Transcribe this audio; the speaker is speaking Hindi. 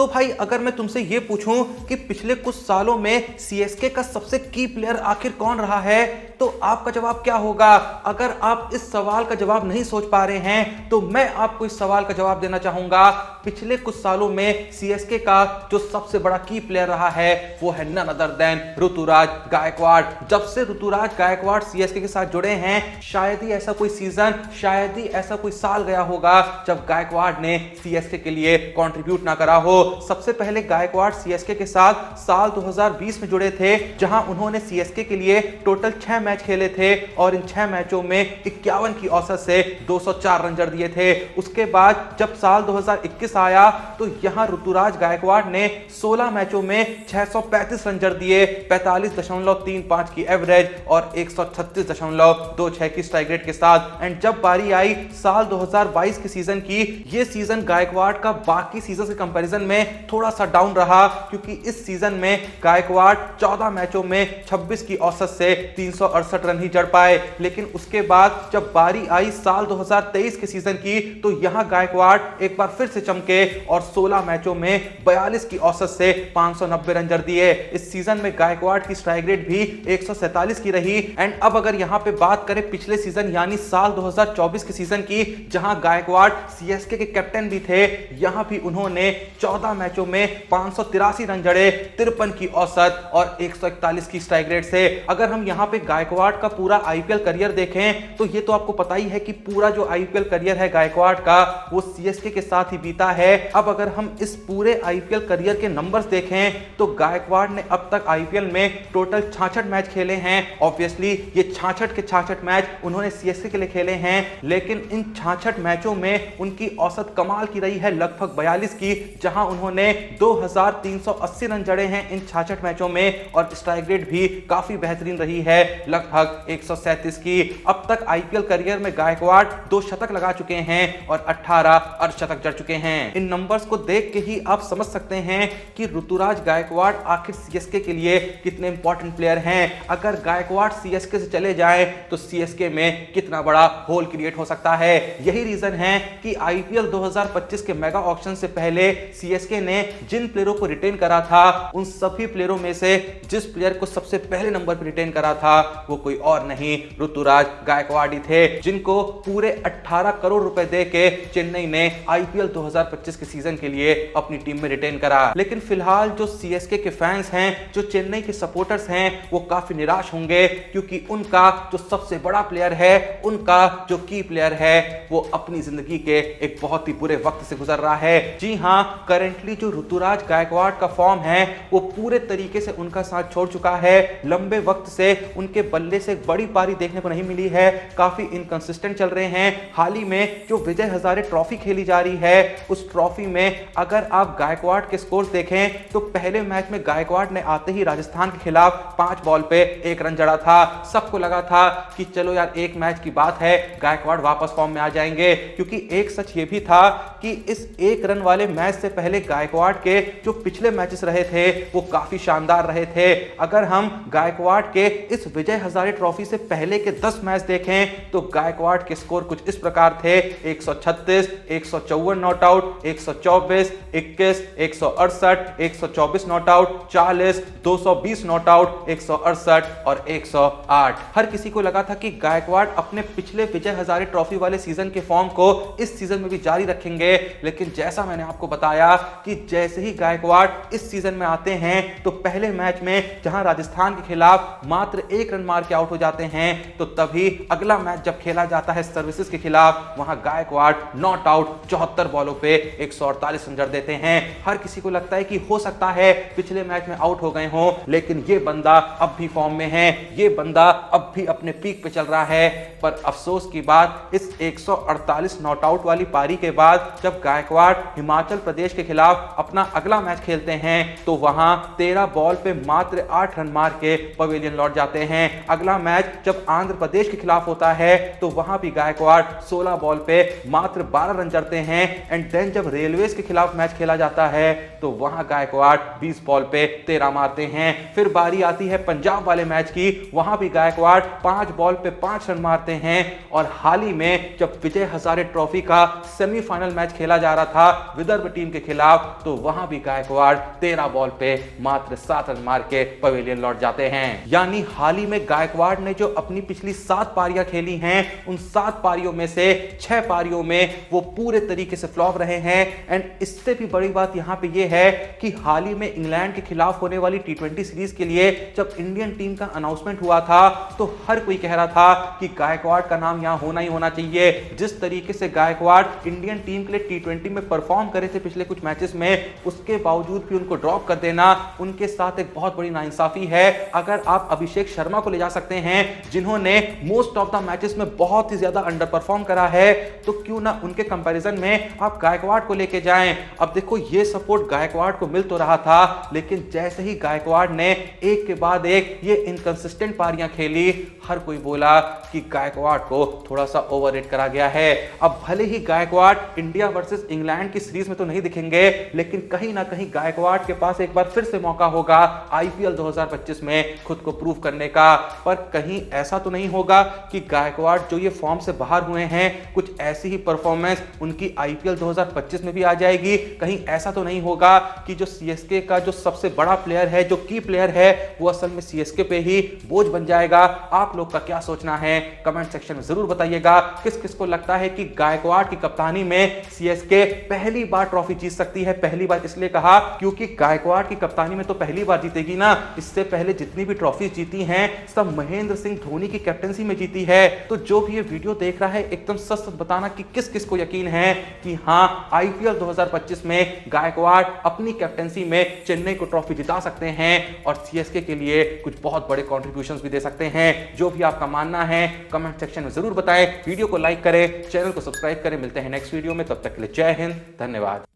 तो भाई अगर मैं तुमसे ये पूछूं कि पिछले कुछ सालों में सीएसके का सबसे की प्लेयर आखिर कौन रहा है, तो आपका जवाब क्या होगा? अगर आप इस सवाल का जवाब नहीं सोच पा रहे हैं तो मैं आपको इस सवाल का जवाब देना चाहूंगा। पिछले कुछ सालों में सीएसके का जो सबसे बड़ा की प्लेयर रहा है वो है none other than Ruturaj Gaikwad. जब से ऋतुराज गायकवाड़ सीएसके के साथ जुड़े हैं, शायद ही ऐसा कोई सीजन, शायद ही ऐसा कोई साल गया होगा जब गायकवाड़ ने सीएसके के लिए कंट्रीब्यूट ना करा हो। सबसे पहले गायकवाड़ सीएसके के साथ साल 2020 में जुड़े थे, जहां उन्होंने सीएसके के लिए टोटल 6 मैच खेले थे और इन 6 मैचों में 51 की औसत से 204 रन जड़ दिए थे। उसके बाद जब साल 2021 आया तो यहां ऋतुराज गायकवाड़ ने 16 मैचों में 635 रन जड़ दिए, 45.35 की एवरेज और 136.26 की स्ट्राइक रेट के साथ। एंड जब बारी आई साल 2022 के सीजन की, ये सीजन गायकवाड़ का बाकी सीजन के कंपैरिजन में थोड़ा सा डाउन रहा, क्योंकि इस सीजन में गायकवाड़ 14 मैचों में 26 की औसत से 368 रन ही जड़ पाए। लेकिन उसके बाद जब बारी आई साल 2023 के सीजन की, तो यहां गायकवाड़ एक बार फिर से चमके और 16 मैचों में 42 की औसत से 590 रन जड़ दिए। इस सीजन में गायकवाड़ की स्ट्राइक रेट भी 147 की रही। एंड अब अगर यहां पे बात करें पिछले सीजन यानी साल 2024 के सीजन की, जहां गायकवाड़ सीएसके के कैप्टन भी थे, यहां भी उन्होंने 14 मैचों में 583 रन जड़े, 53 की औसत और 141 की स्ट्राइक रेट से। अगर हम यहां पे गायकवाड़ का पूरा आईपीएल करियर देखें तो ये तो आपको पता ही है कि पूरा जो आईपीएल करियर है गायकवाड़ का वो सीएसके के साथ ही बीता है। अब अगर हम इस पूरे आईपीएल करियर के नंबर्स देखें तो गायकवाड़ ने अब तक आईपीएल में टोटल 66 मैच खेले हैं। ऑब्वियसली ये 66 के 66 मैच उन्होंने सीएसके के लिए खेले हैं, लेकिन इन 66 मैचों में उनकी औसत कमाल की रही है लगभग 42 की, जहां उन्होंने 2380 रन जड़े हैं इन 66 मैचों में और स्ट्राइक रेट भी काफी बेहतरीन रही है लगभग 137 की। अब तक आईपीएल करियर में गायकवाड़ 2 शतक लगा चुके हैं और 18 अर्धशतक जड़ चुके हैं। इन नंबर्स को देख के ही आप समझ सकते हैं कि ऋतुराज गायकवाड़ आखिर सीएसके के लिए कितने इंपॉर्टेंट प्लेयर हैं। अगर गायकवाड़ सीएसके से चले जाएं तो सीएसके में कितना बड़ा होल क्रिएट हो सकता है। यही रीजन है कि आईपीएल 2025 के मेगा ऑक्शन से पहले सीएसके ने जिन प्लेयरों को रिटेन करा था, उन सभी प्लेयरों में से जिस प्लेयर को सबसे पहले नंबर पर रिटेन करा था वो कोई और नहीं ऋतुराज गायकवाड़ ही थे, जिनको पूरे 18 करोड़ रुपए देके चेन्नई ने आईपीएल 2025 के सीजन के लिए अपनी टीम में रिटेन करा। लेकिन फिलहाल जो सीएसके के फैंस हैं, जो चेन्नई के सपोर्टर्स हैं, वो काफी निराश होंगे, क्योंकि उनका जो सबसे बड़ा प्लेयर है, उनका जो की प्लेयर है, वो अपनी जिंदगी के एक बहुत ही बुरे वक्त से गुजर रहा है। जी हां, करेंटली जो ऋतुराज गायकवाड़ का फॉर्म है वो पूरे तरीके से उनका साथ छोड़ चुका है। लंबे वक्त से उनके बल्ले से एक बड़ी पारी देखने को नहीं मिली है, काफी इनकंसिस्टेंट चल रहे हैं। हाल ही में जो विजय हजारे ट्रॉफी खेली जा रही है, उस ट्रॉफी में अगर आप गायकवाड़ के स्कोर देखें तो पहले मैच में गायकवाड़ ने आते ही राजस्थान के खिलाफ 5 बॉल पे 1 रन जड़ा था। सबको लगा था कि चलो यार एक मैच की बात है, गायकवाड़ वापस फॉर्म में आ जाएंगे, क्योंकि एक सच ये भी था कि इस 1 रन वाले मैच से पहले गायकवाड़ के जो पिछले मैचेस रहे थे वो काफी शानदार रहे थे। अगर हम गायकवाड़ के इस विजय हजारे ट्रॉफी से पहले के 10 मैच देखें तो गायकवाड़ के स्कोर कुछ इस प्रकार थे: 136, 154 not out, 124, 21, 168, 124 not out, 40, 220 not out, 168 और 108। हर किसी को लगा था कि गायकवाड़ अपने पिछले विजय हजारे ट्रॉफी वाले सीजन के फॉर्म को इस सीजन में भी जारी रखेंगे, लेकिन जैसा मैंने आपको बताया कि जैसे ही गायकवाड़ इस सीजन में आते हैं तो पहले मैच में जहां राजस्थान के खिलाफ मात्र 1 रन मार के आउट हो जाते हैं, तो तभी अगला मैच जब खेला जाता है सर्विसेज के खिलाफ, वहां गायकवाड़ नॉट आउट 74 बॉलों पे 148 रन जड़ देते हैं। हर किसी को लगता है कि हो सकता है पिछले मैच में आउट हो गए हों, लेकिन ये बंदा अब भी फॉर्म में है, ये बंदा अब भी अपने पीक पे चल रहा है। पर अफसोस की बात, इस 148 नॉट आउट वाली पारी के बाद जब गायकवाड़ हिमाचल प्रदेश के खिलाफ अपना अगला मैच खेलते हैं तो वहां 13 बॉल पे मात्र 8 रन मार के पवेलियन लौट जाते हैं। अगला मैच जब आंध्र प्रदेश के खिलाफ होता है तो वहां भी गायकवाड़ 16 बॉल पे मात्र 12 रन जड़ते हैं। एंड देन जब रेलवेज के खिलाफ मैच खेला जाता है तो वहां गायकवाड़ 20 बॉल पे 13 मारते हैं। फिर बारी आती है पंजाब वाले मैच की, वहां भी गायकवाड़ 5 बॉल पे 5 रन मारते हैं। और हाल ही में जब विजय हजारे ट्रॉफी का सेमीफाइनल मैच खेला जा रहा था विदर्भ टीम के खिलाफ, खिलाफ, तो वहां भी गायकवाड़ 13 बॉल पे मात्र 7 रन मार के पवेलियन लौट जाते हैं। यानी हाल ही में गायकवाड़ ने जो अपनी पिछली 7 पारियां खेली हैं, उन 7 पारियों में से 6 पारियों में वो पूरे तरीके से फ्लॉप रहे हैं। एंड इससे भी बड़ी बात यहां पे ये है कि हाल ही में इंग्लैंड के खिलाफ होने वाली T20 सीरीज के लिए जब इंडियन टीम का अनाउंसमेंट हुआ था, तो हर कोई कह रहा था कि गायकवाड़ का नाम यहां होना ही होना चाहिए। जिस तरीके से गायकवाड़ इंडियन टीम के लिए T20 में परफॉर्म करे थे पिछले कुछ मैचेस में, उसके बावजूद भी उनको ड्रॉप कर देना उनके साथ एक बहुत बड़ी नाइंसाफी है। अगर आप अभिषेक शर्मा को ले जा सकते हैं, जिन्होंने मोस्ट ऑफ द मैचेस में बहुत ही ज्यादा अंडर परफॉर्म करा है, तो क्यों ना उनके कंपैरिजन में आप गायकवाड़ को लेके जाएं। अब देखो, ये सपोर्ट गायकवाड़ को मिल तो रहा था, लेकिन जैसे ही गायकवाड़ ने एक के बाद एक ये इनकंसिस्टेंट पारियां खेली, हर कोई बोला कि गायकवाड़ को थोड़ा सा ओवररेट करा गया है। अब भले ही गायकवाड़ इंडिया वर्सेस इंग्लैंड की सीरीज में तो नहीं दिखेंगे, लेकिन कहीं ना कहीं गायकवाड़ के पास एक बार फिर से मौका होगा आईपीएल 2025 में खुद को प्रूव करने का। पर कहीं ऐसा तो नहीं होगा कि गायकवाड़ जो ये फॉर्म से बाहर हुए हैं, कुछ ऐसी ही परफॉर्मेंस उनकी आईपीएल 2025 में भी आ जाएगी? कहीं ऐसा तो नहीं होगा कि जो सीएसके का जो सबसे बड़ा प्लेयर है, जो की प्लेयर है, वो असल में सीएसके पे ही बोझ बन जाएगा? आप लोग का क्या सोचना है कमेंट सेक्शन में जरूर बताइएगा। किस किस को लगता है कि गायकवाड़ की कप्तानी में सीएसके पहली बार ट्रॉफी जीत सकती है? पहली बार इसलिए कहा क्योंकि गायकवाड़ की कप्तानी में तो पहली बार जीतेगी ना। इससे पहले जितनी भी ट्रॉफी जीती हैं, सब महेंद्र सिंह धोनी की कैप्टनसी में जीती है। तो जो भी ये वीडियो देख रहा है, एकदम सच सच बताना कि किस किस को यकीन है कि हाँ, आईपीएल 2025 में गायकवाड़ अपनी कैप्टनसी में चेन्नई को ट्रॉफी जिता सकते हैं और सीएसके के लिए कुछ बहुत बड़े कॉन्ट्रीब्यूशंस भी दे सकते हैं। जो भी आपका मानना है कमेंट सेक्शन में जरूर बताएं। वीडियो को लाइक करें, चैनल को सब्सक्राइब करें। मिलते हैं नेक्स्ट वीडियो में, तब तक के लिए जय हिंद, धन्यवाद।